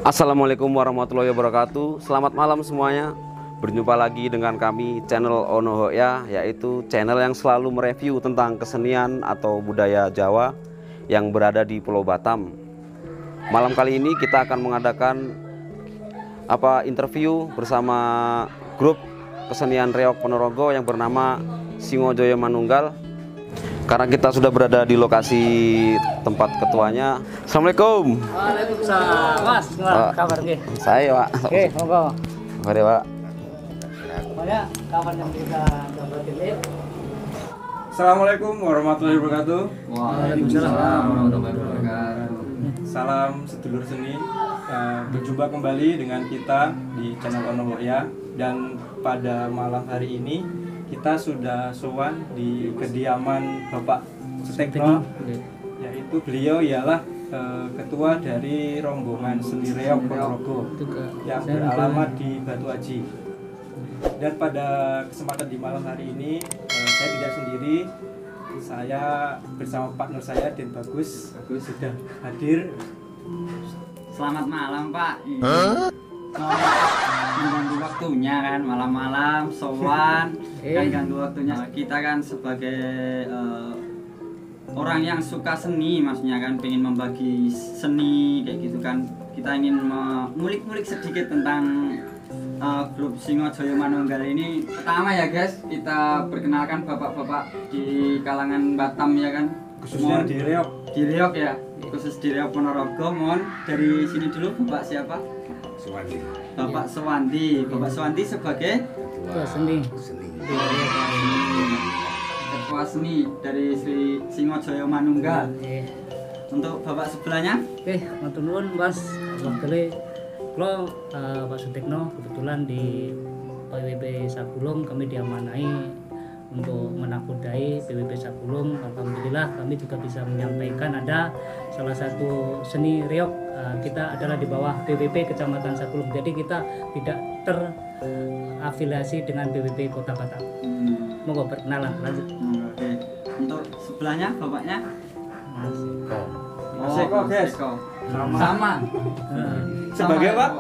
Assalamualaikum warahmatullahi wabarakatuh. Selamat malam semuanya. Berjumpa lagi dengan kami channel Onohoya, yaitu channel yang selalu mereview tentang kesenian atau budaya Jawa yang berada di Pulau Batam. Malam kali ini kita akan mengadakan interview bersama grup kesenian Reog Ponorogo yang bernama Singojoyo Manunggal. Karena kita sudah berada di lokasi tempat ketuanya. Assalamualaikum. Waalaikumsalam. Mas, kabar nggih? Saya, Pak. Oke, monggo. Mari, Pak. Pokoknya kapan yang kita dapat ini? Assalamualaikum warahmatullahi wabarakatuh. Waalaikumsalam warahmatullahi wabarakatuh. Salam sedulur seni. Berjumpa kembali dengan kita di channel Onohoya, dan pada malam hari ini kita sudah sowan di kediaman Bapak Sutekno, yaitu beliau ialah ketua dari rombongan seni Reog Ponorogo yang beralamat di Batu Aji. Dan pada kesempatan di malam hari ini saya tidak sendiri, saya bersama partner saya Den Bagus sudah hadir. Selamat malam, Pak. Mengganggu waktunya kan, malam-malam sowan kan ganggu waktunya. Kita kan sebagai orang yang suka seni, maksudnya kan pengen membagi seni kayak gitu kan. Kita ingin mengulik-ngulik sedikit tentang grup Singojoyo Manunggal ini. Pertama ya guys, kita perkenalkan bapak-bapak di kalangan Batam ya kan, Khususnya di Reog. Di Reog ya, khusus di Reog Ponorogo. Mohon dari sini dulu, Bapak siapa? Suwandi. Bapak Suwandi. Bapak Suwandi sebagai Ketua seni. Ketua seni dari Singojoyo Manunggal. Untuk Bapak sebelahnya? Oke, matur nuwun Mas. Wakile kula Pak Sutekno kebetulan di PWP Sagulung kami diamanai untuk menakodai PWP Sagulung. Alhamdulillah kami juga bisa menyampaikan ada salah satu seni reog kita adalah di bawah PWP Kecamatan Sagulung. Jadi kita tidak terafiliasi dengan PWP Kota Batam. Monggo perkenalan lanjut. Oke. Untuk sebelahnya bapaknya? Mas Eko, guys. Sama. Sebagai Pak?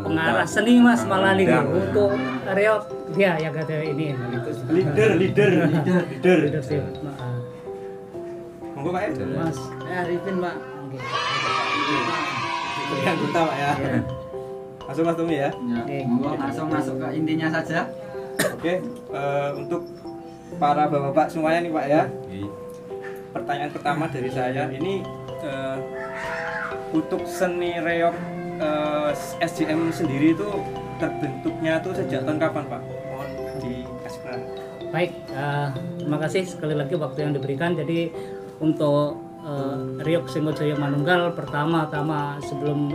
Pengarah seni Mas malah nih untuk reog dia yang kata ini leadership. Monggo Pak. Mas Arifin, Pak. Yang kita Pak ya. Langsung Mas Tumi ya. Monggo langsung masuk ke intinya saja. Oke, untuk para bapak-bapak semuanya nih Pak ya. Pertanyaan pertama dari saya ini, untuk seni reog SJM sendiri itu terbentuknya tuh sejak tahun kapan Pak? Mohon dikasih peran. baik, terima kasih sekali lagi waktu yang diberikan. Jadi untuk Reog Singojoyo Manunggal pertama-tama sebelum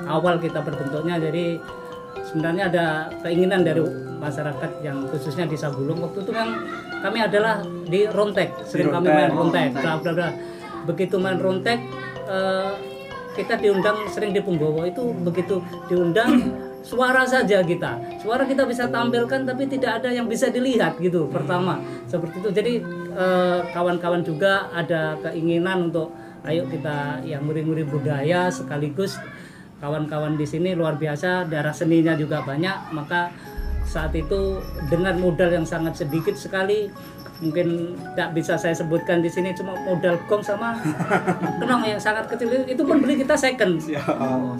awal kita berbentuknya, jadi sebenarnya ada keinginan dari masyarakat yang khususnya di Sagulung. Waktu itu kan kami adalah di Rontek, sering kami main Rontek. Begitu main Rontek, kita diundang sering di Punggowo. Itu begitu diundang, suara saja suara kita bisa tampilkan tapi tidak ada yang bisa dilihat gitu. Pertama seperti itu. Jadi kawan-kawan juga ada keinginan untuk ayo kita yang muri-muri budaya, sekaligus kawan-kawan di sini luar biasa, darah seninya juga banyak. Maka saat itu dengan modal yang sangat sedikit sekali, mungkin tidak bisa saya sebutkan di sini, cuma modal gong sama kenong yang sangat kecil, itu pun beli kita second.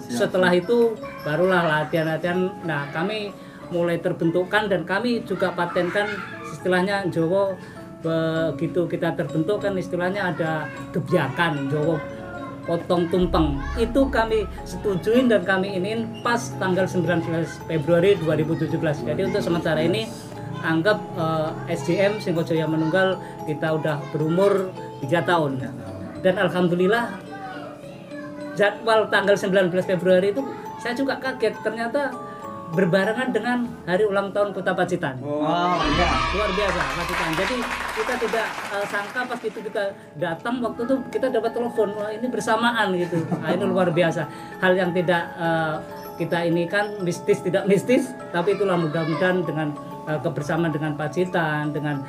Setelah itu barulah latihan-latihan. Nah, kami mulai terbentukkan dan kami juga patenkan istilahnya Jawa. Begitu kita terbentuk kan istilahnya ada gebyakan Jawa potong tumpeng, itu kami setujuin dan kami ingin pas tanggal 19 Februari 2017. Jadi untuk sementara ini anggap SJM Singojoyo Manunggal kita udah berumur 3 tahun. Dan alhamdulillah jadwal tanggal 19 Februari itu saya juga kaget, ternyata berbarengan dengan hari ulang tahun Kota Pacitan. Oh iya, luar biasa Pacitan. Jadi kita tidak sangka pas itu kita datang, waktu itu kita dapat telepon, wah ini bersamaan gitu. Nah, ini luar biasa. Hal yang tidak kita ini kan mistis, tidak mistis, tapi itulah mudah-mudahan dengan kebersamaan dengan Pacitan, dengan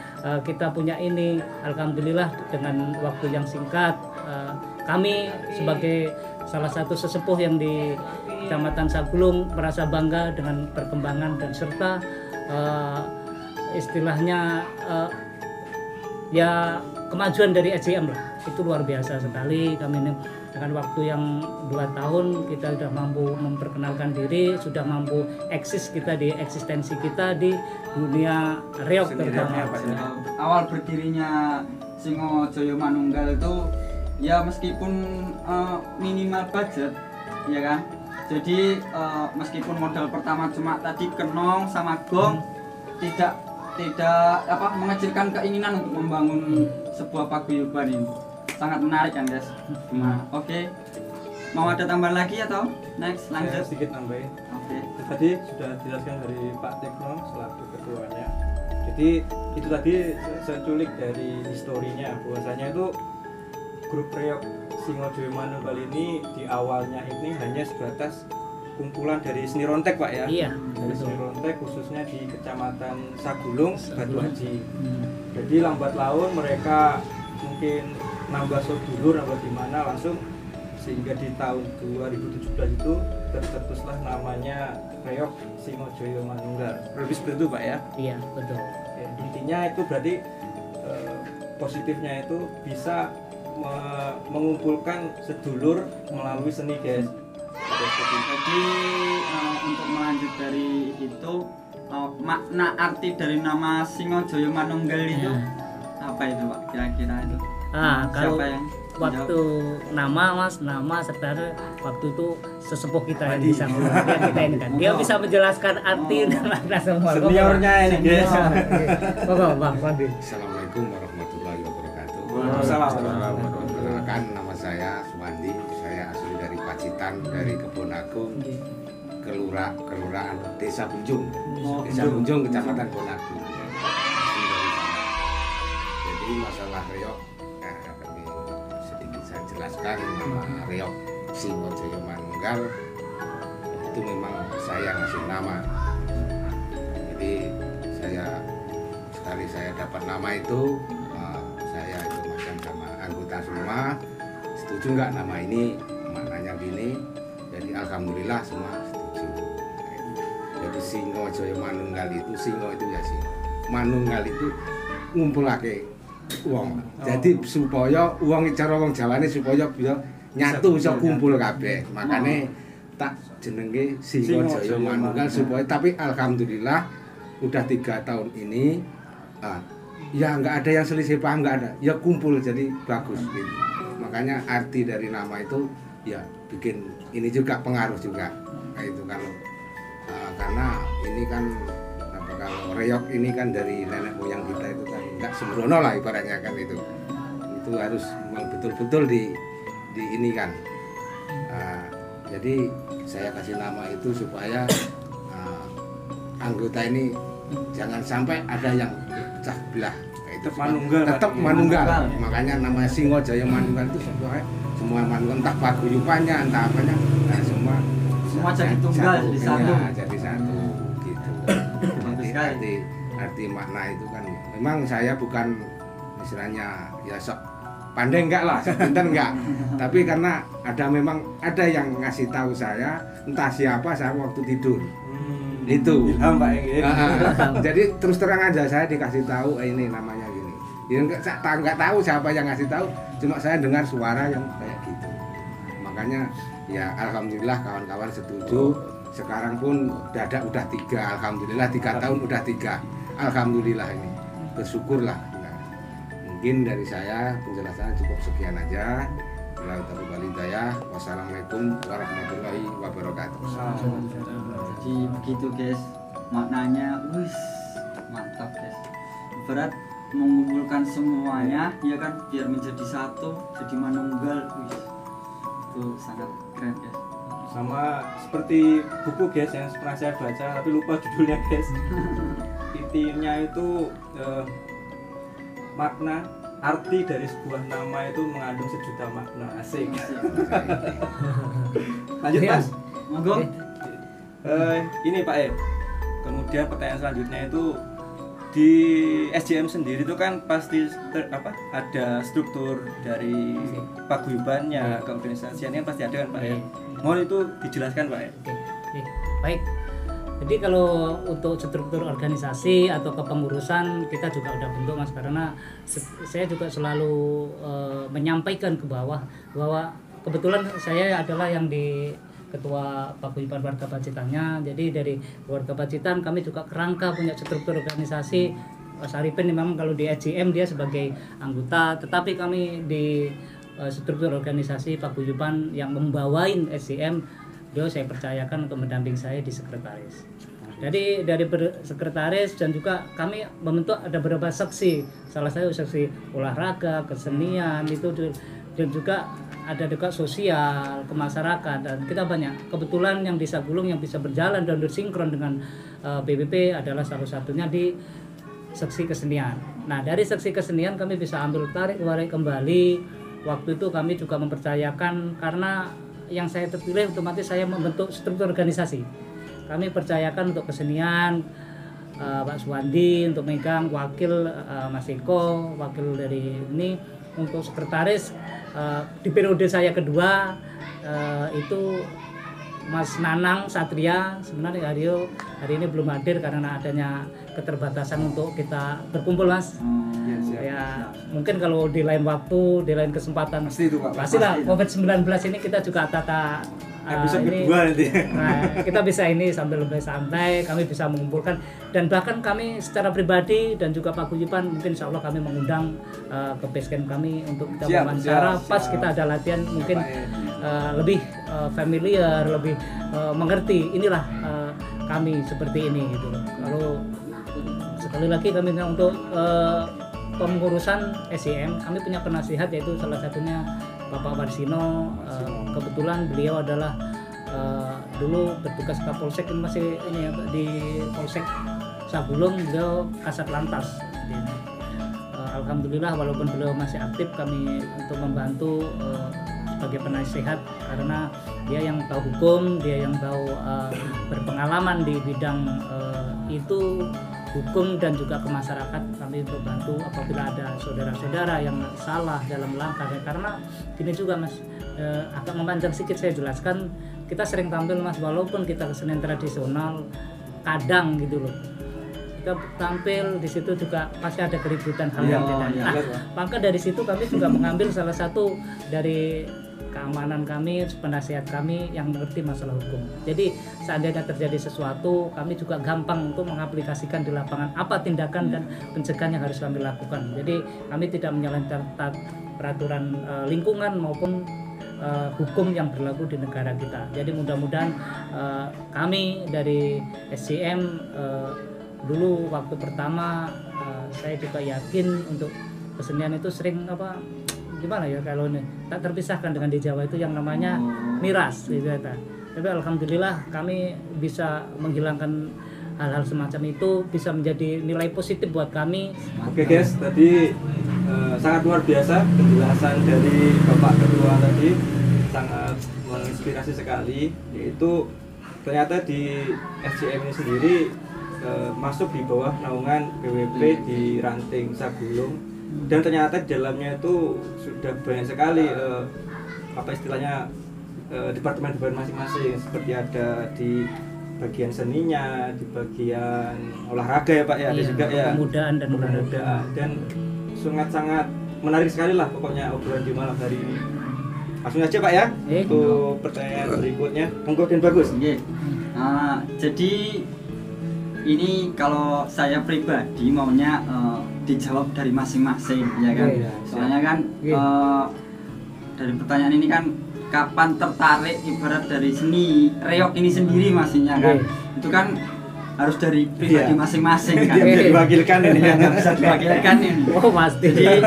kita punya ini, alhamdulillah dengan waktu yang singkat kami sebagai salah satu sesepuh yang di Kecamatan Sagulung merasa bangga dengan perkembangan dan serta istilahnya ya kemajuan dari SJM lah, itu luar biasa sekali. Kami ini dengan waktu yang 2 tahun kita sudah mampu memperkenalkan diri, sudah mampu eksis kita di eksistensi kita di dunia reog terutama. Awal berdirinya Singo Joyo Manunggal itu ya meskipun minimal budget, ya kan. Jadi meskipun modal pertama cuma tadi kenong sama gong, tidak mengecilkan keinginan untuk membangun sebuah paguyuban ini. Sangat menarik kan guys. Oke. Mau ada tambahan lagi atau next lanjut? Saya sedikit nambahin. Oke. Tadi sudah dijelaskan dari Pak Tekno selaku ketuanya. Jadi itu tadi saya culik dari historinya, bahwasanya itu grup reog Singo Joyo Manunggal ini di awalnya ini hanya sebatas kumpulan dari seni rontek Pak ya. Iya. Dari seni rontek khususnya di Kecamatan Sagulung, Batu Haji. Jadi lambat laun mereka mungkin nambah sedulur nambah gimana langsung, sehingga di tahun 2017 itu tercetuslah namanya reog Singo Joyo Manunggal. Lebih seperti itu Pak ya. Iya, betul. Ya, intinya itu berarti positifnya itu bisa mengumpulkan sedulur melalui seni guys. Jadi untuk melanjut dari itu makna arti dari nama Singo Joyo Manunggal itu apa itu Pak kira-kira itu? Kalau Siapa yang waktu nama sebenarnya waktu itu sesepuh kita yang bisa kita ini kan dia bisa menjelaskan arti dan makna semua. Seniornya ini guys. Pokok Bang Fadil. Assalamualaikum warahmatullahi wabarakatuh. Waalaikumsalam. Perkenalkan, nama saya Suwandi. Saya asli dari Pacitan, dari Kebon Agung, kelurahan Desa Bunjung, Desa Bunjung, Kecamatan Kebon Agung. Asli dari sana. Jadi masalah reog, kami sedikit saya jelaskan. Nama reog Singo Joyo Manunggal itu memang saya ngasih nama. Jadi sekali saya dapat nama itu, saya itu makan sama anggota semua, setuju nggak nama ini maknanya gini. Jadi alhamdulillah semua setuju. Jadi Singo Joyo Manunggal itu, Singo itu ya sih, Manunggal itu ngumpulake uang. Jadi supaya uang cara wong Jawane supaya bisa nyatu bisa kumpul kabeh. Makanya tak jenenge Singo Joyo Manunggal supaya, tapi alhamdulillah udah 3 tahun ini ya nggak ada yang selisih paham, nggak ada, ya kumpul jadi bagus gitu. Makanya arti dari nama itu ya bikin ini juga pengaruh juga kayak itu karena ini kan kalau reog ini kan dari nenek moyang kita itu kan nggak sembrono lah ibaratnya kan, itu harus memang betul-betul di ini kan. Jadi saya kasih nama itu supaya anggota ini jangan sampai ada yang pecah belah. Tetap manunggal. Tetap manunggal. Makanya namanya Singo Joyo Manunggal itu semua manunggal, entah paguyubannya, entah apanya, nah semua jadi tunggal, jadi satu. Ya, jadi satu gitu. Jadi arti makna itu kan memang saya bukan istilahnya ya sok pandai enggak lah, sok pintar enggak. Tapi karena memang ada yang ngasih tahu saya, entah siapa, saya waktu tidur. Itu Ilham Pak ya. Jadi terus terang aja saya dikasih tahu ini namanya gini. Ya nggak tahu siapa yang ngasih tahu, cuma saya dengar suara yang kayak gitu. Makanya ya alhamdulillah kawan-kawan setuju. Sekarang pun udah 3, alhamdulillah 3 tahun udah 3. Alhamdulillah ini. Bersyukurlah. Nah, mungkin dari saya penjelasan cukup sekian aja. Wassalamualaikum warahmatullahi wabarakatuh. Jadi begitu guys, maknanya mantap guys. Berat mengumpulkan semuanya ya kan biar menjadi satu, jadi manunggal. Itu sangat keren guys. Sama seperti buku guys yang pernah saya baca tapi lupa judulnya guys. Intinya itu makna arti dari sebuah nama itu mengandung sejuta makna. Asik. Lanjut Mas. Monggo. Ini Pak kemudian pertanyaan selanjutnya itu di SJM sendiri itu kan pasti ada struktur dari paguyubannya, keorganisasiannya pasti ada kan Pak ya. Mohon itu dijelaskan Pak ya. Oke, baik. Jadi kalau untuk struktur organisasi atau kepengurusan kita juga udah bentuk Mas, karena saya juga selalu menyampaikan ke bawah bahwa kebetulan saya adalah yang di Ketua Paguyuban Warga Pacitannya. Jadi dari Warga Pacitan kami juga kerangka punya struktur organisasi. Mas Arifin memang kalau di SJM dia sebagai anggota, tetapi kami di struktur organisasi Paguyuban yang membawain SJM, beliau saya percayakan untuk mendamping saya di sekretaris. Jadi dari sekretaris dan juga kami membentuk ada beberapa seksi. Salah satu seksi olahraga, kesenian itu, dan juga ada juga sosial, ke masyarakat, dan kita banyak. Kebetulan yang di Sagulung yang bisa berjalan dan bersinkron dengan BPP adalah salah satunya di seksi kesenian. Nah dari seksi kesenian kami bisa ambil tarik kembali. Waktu itu kami juga mempercayakan, karena yang saya terpilih otomatis saya membentuk struktur organisasi. Kami percayakan untuk kesenian Pak Suwandi untuk megang, wakil Mas Eko, wakil dari ini. Untuk sekretaris di periode saya kedua itu Mas Nanang Satria, sebenarnya hari ini belum hadir karena adanya keterbatasan untuk kita berkumpul Mas. Ya mungkin kalau di lain waktu, di lain kesempatan pastilah COVID-19 ini kita juga tata episode ini, kedua nanti. Nah, kita bisa ini sambil lebih santai, kami bisa mengumpulkan, dan bahkan kami secara pribadi dan juga Paguyuban mungkin insya Allah kami mengundang ke basecamp kami untuk kita wawancara pas kita ada latihan, mungkin lebih familiar, lebih mengerti inilah kami seperti ini gitu loh. Kalau sekali lagi kami untuk pengurusan SJM kami punya penasihat, yaitu salah satunya Bapak Warsino. Kebetulan beliau adalah dulu bertugas Kapolsek, masih ini ya, di Polsek Sagulung, beliau Kasat Lantas. Alhamdulillah walaupun beliau masih aktif, kami untuk membantu sebagai penasihat, karena dia yang tahu hukum, dia yang tahu berpengalaman di bidang itu, hukum dan juga ke masyarakat. Kami membantu apabila ada saudara-saudara yang salah dalam langkah, karena gini juga Mas, agak memanjang sedikit saya jelaskan, kita sering tampil Mas, walaupun kita kesenian tradisional kadang gitu loh, kita tampil di situ juga pasti ada keributan hal yang tidak. Nah, maka dari situ kami juga mengambil salah satu dari keamanan kami, penasihat kami yang mengerti masalah hukum. Jadi seandainya terjadi sesuatu, kami juga gampang untuk mengaplikasikan di lapangan apa tindakan dan pencegahan yang harus kami lakukan. Jadi kami tidak menyalahi peraturan lingkungan maupun hukum yang berlaku di negara kita. Jadi mudah-mudahan kami dari SJM dulu waktu pertama saya juga yakin untuk kesenian itu sering gimana ya, kalau ini tak terpisahkan dengan di Jawa itu yang namanya miras gitu ya. Tapi alhamdulillah kami bisa menghilangkan hal-hal semacam itu, bisa menjadi nilai positif buat kami. Oke guys, tadi sangat luar biasa penjelasan dari Bapak Ketua tadi, sangat menginspirasi sekali. Yaitu ternyata di SJM ini sendiri masuk di bawah naungan BWP di Ranting Sagulung, dan ternyata di dalamnya itu sudah banyak sekali departemen-departemen masing-masing, seperti ada di bagian seninya, di bagian olahraga ya Pak ya, ada juga ya pemudaan dan olahraga, dan sangat menarik sekali lah pokoknya obrolan di malam hari ini. Langsung aja Pak ya untuk pertanyaan berikutnya, monggo dan bagus. Jadi ini kalau saya pribadi maunya dijawab dari masing-masing ya kan. Soalnya kan dari pertanyaan ini kan kapan tertarik ibarat dari seni reog ini sendiri maksudnya kan. Itu kan harus dari pribadi masing-masing kan. Bisa diwakilkan ini kan. Bisa diwakilkan ini. Oh pasti. Jadi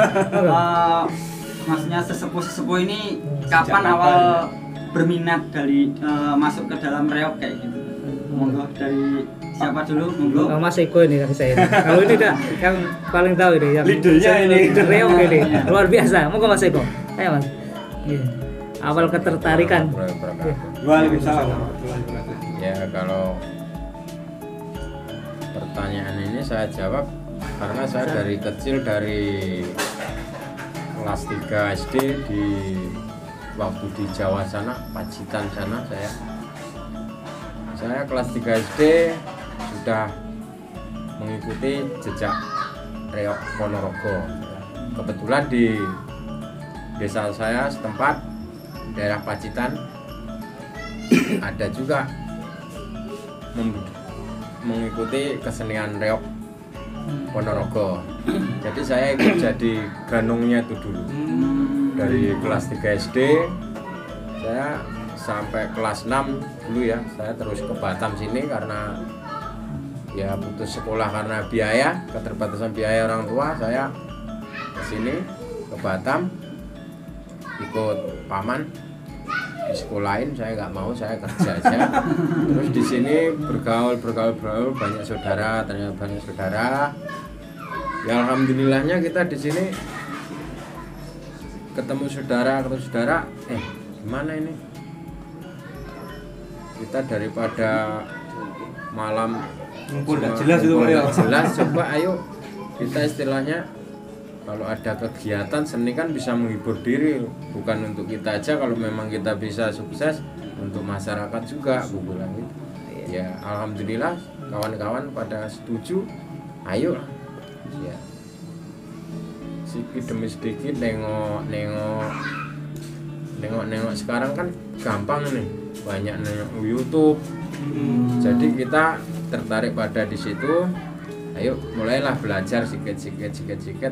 maksudnya sesepuh-sesepuh ini kapan awal berminat dari masuk ke dalam reog kayak gitu. Monggo dari siapa dulu? Monggo. Mas Eko ini kan saya. Kalau ini yang paling tahu ini yang leadernya ini. Leader reog ini. Luar biasa. Monggo Mas Eko. Ayo Mas. Awal ketertarikan. Waalaikumsalam. Ya kalau pertanyaan ini saya jawab karena saya dari kecil, dari kelas 3 SD di waktu di Jawa sana, Pacitan sana, saya kelas 3 SD sudah mengikuti jejak reok Ponorogo. Kebetulan di desa saya setempat, daerah Pacitan, ada juga mengikuti kesenian reok Ponorogo. Jadi saya ikut jadi ganungnya itu dulu. Dari kelas 3 SD saya sampai kelas 6 dulu ya, saya terus ke Batam sini karena ya putus sekolah karena biaya, keterbatasan biaya orang tua. Saya ke sini ke Batam ikut paman di sekolahin, saya nggak mau, saya kerja aja. Terus di sini bergaul banyak saudara, ternyata banyak saudara. Ya alhamdulillahnya kita di sini ketemu saudara, gimana ini? Kita daripada malam ngumpul nggak jelas itu Pak ya. Jelas, coba ayo kita istilahnya kalau ada kegiatan seni kan bisa menghibur diri, bukan untuk kita aja, kalau memang kita bisa sukses untuk masyarakat juga, gue bilang gitu. Ya alhamdulillah kawan-kawan pada setuju, ayo ya. Sedikit demi sedikit nengok sekarang kan gampang nih, banyak nengok YouTube. Jadi kita tertarik pada di situ, ayo mulailah belajar sikit.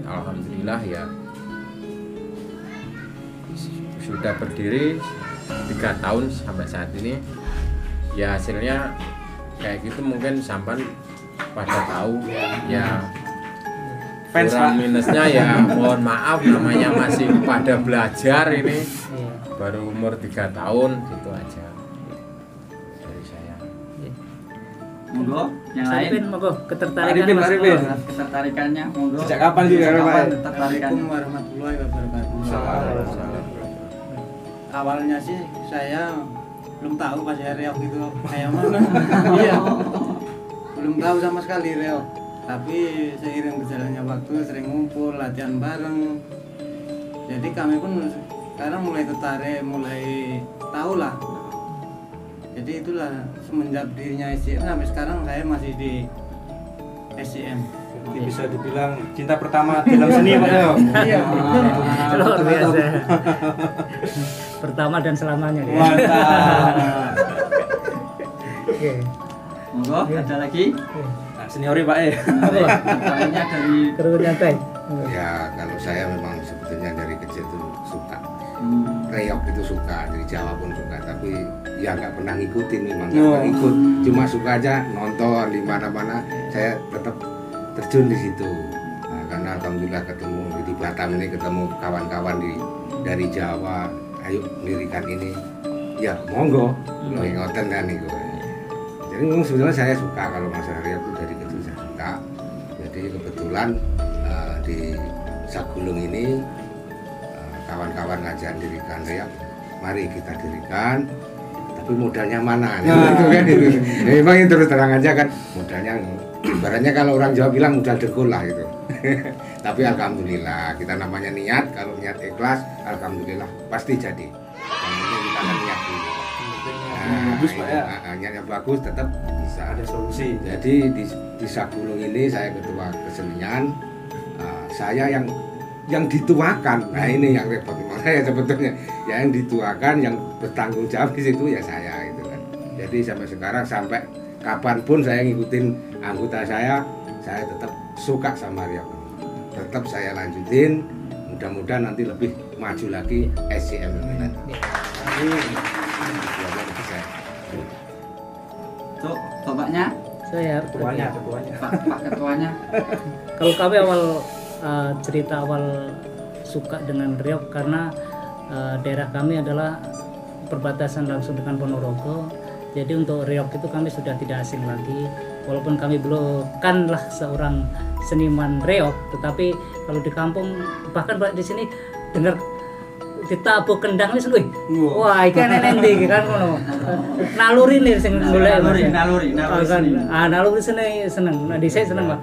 Alhamdulillah ya sudah berdiri 3 tahun sampai saat ini. Ya hasilnya kayak gitu, mungkin sampan pada tahu ya. Kurang minusnya ya mohon maaf, namanya masih pada belajar ini, baru umur 3 tahun gitu aja dari saya. Monggo yang lain, monggo ketertarikan Mas. Ketertarikannya monggo. Sejak kapan sih Pak? Assalamualaikum warahmatullahi wabarakatuh. Awalnya sih saya belum tahu pas saya reok itu kayak mana. Iya. Belum tahu sama sekali reok. Tapi seiring berjalannya waktu sering ngumpul, latihan bareng. Jadi kami pun sekarang mulai tertarik, mulai tahu lah. Jadi itulah semenjak dirinya SCM sampai sekarang saya masih di SCM. Jadi bisa dibilang cinta pertama dalam seni Pak ya. Iya. Luar biasa. Pertama dan selamanya ya. Mantap. Oke. Monggo ada lagi. Nah, seniori Pak Pertanyaannya dari Terus nyantai. Ya kalau saya memang sebetulnya dari kecil tuh suka reok, itu suka, dari Jawa pun suka, tapi ya nggak pernah ngikutin, memang nggak pernah ikut, cuma suka aja nonton di mana-mana. Saya tetap terjun di situ. Nah, karena alhamdulillah ketemu di Batam ini, ketemu kawan-kawan dari Jawa, ayo lirikan ini, ya monggo, ngoten kan itu. Jadi memang sebenarnya saya suka kalau masalah reok itu dari kecil saya suka. Jadi kebetulan di Sagulung ini kawan-kawan ngajak dirikan reok, mari kita dirikan. Tapi modalnya mana? Itu kan itu. Ya, memang itu terus terang aja kan, modalnya ibaratnya kalau orang Jawa bilang modal dengkul lah gitu. Tapi alhamdulillah kita namanya niat, kalau niat ikhlas alhamdulillah pasti jadi. Yang penting kita kan niat dulu. bagus Pak ya. Niat yang bagus tetap bisa Ada solusi. Jadi di Sagulung ini saya ketua kesenian, saya yang dituakan. Nah ini yang repot memang saya sebetulnya. Ya, yang dituakan, yang bertanggung jawab di situ ya saya itu kan. Jadi sampai sekarang, sampai kapanpun saya ngikutin anggota saya tetap suka sama reok ini. Tetap saya lanjutin. Mudah-mudahan nanti lebih maju lagi SCM ini. Untuk bapaknya, Saya Ketuanya. Pak ketuanya. Kalau kami awal cerita awal suka dengan reok karena daerah kami adalah perbatasan langsung dengan Ponorogo. Jadi untuk reok itu kami sudah tidak asing lagi. Walaupun kami bukanlah seorang seniman reok, tetapi kalau di kampung bahkan di sini dengar ditabuh kendang wis lho. Wah, iki enek ndi kan ngono. Naluri nih sing golek naluri naluri seneng. Nah dhisik seneng, Pak.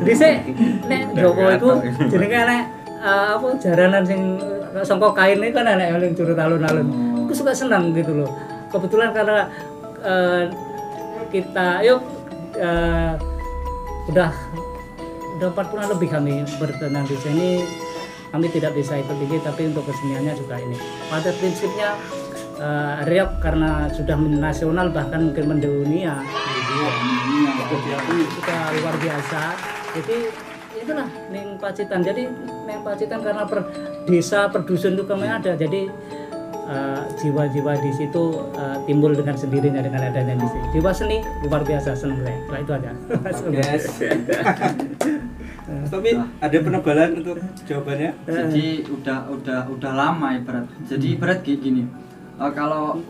Dhisik nek Jawa iku jenenge enek apa jaranan sing sangka kain iki kan enek yang curut alun-alun. Aku suka senang gitu loh. Kebetulan karena kita udah 40 lebih kami bertenang di sini. Kami tidak bisa ikut tinggi, tapi untuk keseniannya juga ini. Pada prinsipnya reog karena sudah nasional bahkan mungkin mendunia, kita luar biasa. Jadi itulah Ning Pacitan. Jadi Ning Pacitan karena per desa per dusun itu kami ada. Jadi jiwa-jiwa di situ timbul dengan sendirinya dengan adanya di sini. Jiwa seni luar biasa, senang saya. Nah, itu aja. Yes. Tapi ada penebalan untuk jawabannya. Jadi udah lama ibarat. Jadi ibarat kayak gini. Kalau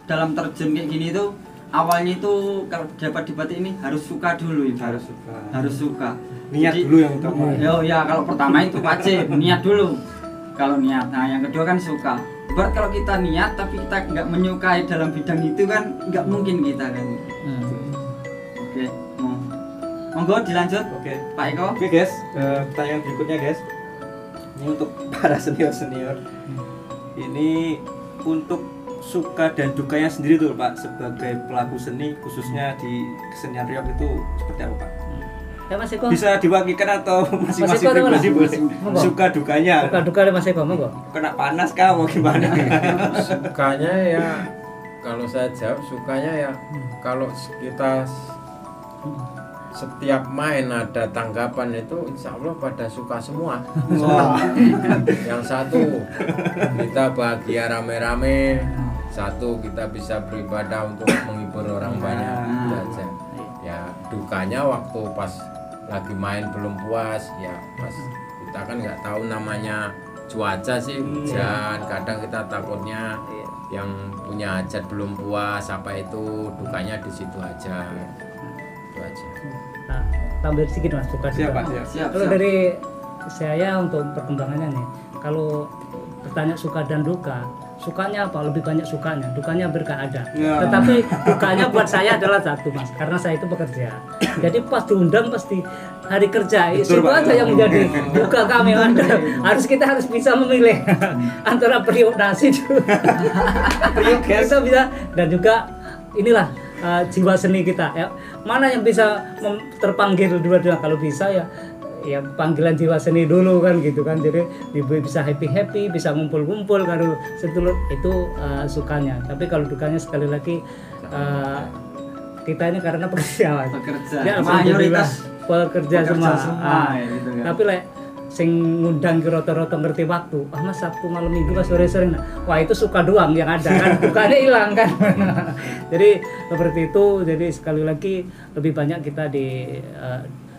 dalam terjun kayak gini tuh awalnya itu kalau dapat dibatik ini harus suka dulu ibarat. Harus suka. Niat Jadi, dulu yang utama. Ya kalau pertama itu wajib niat dulu. Kalau niat. Nah, yang kedua kan suka. Ibarat kalau kita niat tapi kita nggak menyukai dalam bidang itu kan nggak mungkin kita kan. Oke. Monggo dilanjut. Oke. Pak Eko. Oke guys, pertanyaan berikutnya guys. Ini untuk para senior. Ini untuk suka dan dukanya sendiri tuh Pak sebagai pelaku seni khususnya di kesenian reog itu seperti apa Pak? Ya Mas Eko. Bisa diwakilkan atau masing-masing pribadi boleh. Suka dukanya. Suka duka Mas Eko, monggo. Kena panas kah mau gimana? Sukanya ya kalau saya jawab sukanya ya kalau kita setiap main ada tanggapan itu insya Allah pada suka semua. Yang satu kita bahagia rame-rame, satu kita bisa beribadah untuk menghibur orang banyak, itu aja. Ya dukanya waktu pas lagi main belum puas, ya pas kita kan nggak tahu namanya cuaca sih hujan, kadang kita takutnya yang punya hajat belum puas, apa itu dukanya di situ aja. Itu aja. Nah, tambah sedikit Mas, suka Siapa? duka. Siap. Kalau dari saya untuk perkembangannya nih, kalau bertanya suka dan duka, sukanya apa? Lebih banyak sukanya, dukanya berkah ada. Ya. Tetapi dukanya buat saya adalah satu Mas, karena saya itu bekerja. Jadi pas diundang pasti hari kerja, itu aja yang menjadi duka kami. Kita harus bisa memilih antara periuk nasi kita bisa, dan juga inilah jiwa seni kita ya. Mana yang bisa terpanggil dua-dua, kalau bisa ya panggilan jiwa seni dulu kan gitu kan. Jadi bisa happy bisa ngumpul kalau sedulur itu sukanya. Tapi kalau dukanya sekali lagi kita ini karena pekerja ya, mayoritas pekerja semua gitu kan. tapi sing ngundang ki rata-rata ngerti waktu. Mas Sabtu malam Minggu pas sore-sore. Wah itu suka doang yang ada kan, dukanya hilang kan. Jadi seperti itu. Jadi sekali lagi lebih banyak kita di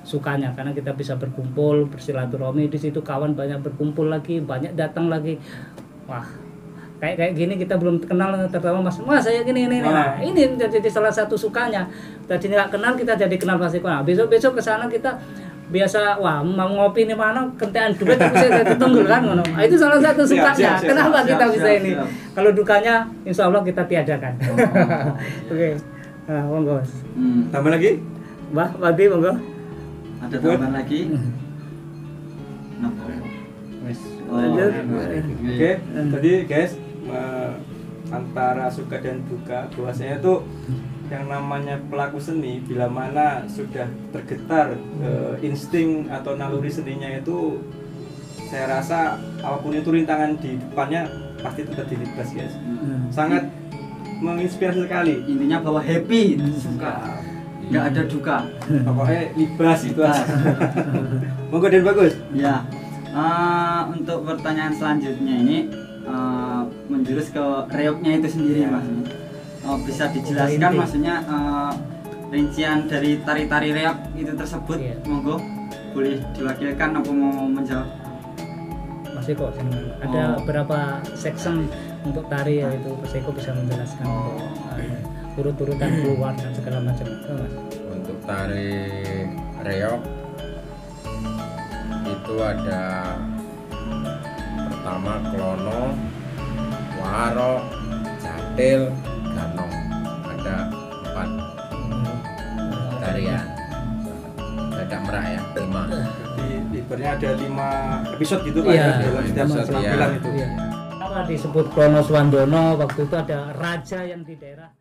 sukanya karena kita bisa berkumpul, bersilaturahmi di situ, kawan banyak berkumpul lagi, banyak datang lagi. Wah, kayak gini kita belum kenal terutama Mas saya gini. Nah, ini jadi salah satu sukanya. Tadi nggak kenal kita jadi kenal pasti. Nah, besok ke sana kita biasa mau ngopi nih mana kentean duit bisa ditunggu kan ngono. Itu salah satu sukanya. Kenapa kita bisa ini? Kalau dukanya insya Allah kita tiadakan. Oke. Nah, monggo Mas. Tambah lagi? Mbah, Badi monggo. Ada tambahan lagi? Lanjut. Oke, tadi guys antara suka dan duka bahwasanya tuh yang namanya pelaku seni bila mana sudah tergetar insting atau naluri seninya itu, saya rasa apapun itu rintangan di depannya pasti tetap dilibas guys. Sangat menginspirasi sekali. Intinya bahwa happy, suka, nggak ada duka. Pokoknya libas itu aja. Monggo dan bagus. Ya. Untuk pertanyaan selanjutnya ini menjurus ke reognya itu sendiri Mas. Bisa dijelaskan maksudnya rincian dari tari-tari reog itu tersebut? Monggo boleh diwakilkan apa mau menjawab? Mas Eko, ada berapa section untuk tari ya, itu Mas Eko bisa menjelaskan urut-urutan keluar dan segala macam. Untuk tari reog itu ada pertama Klono, Waro, Jatil, Ganong. Ada 4 tarian. Ada Merak ya, 5. Jadi ibaratnya ada 5 episode gitu kan Iya, ya dalam setiap episode, penampilan iya. itu. Iya. Apa disebut Krono Swandono, waktu itu ada raja yang di daerah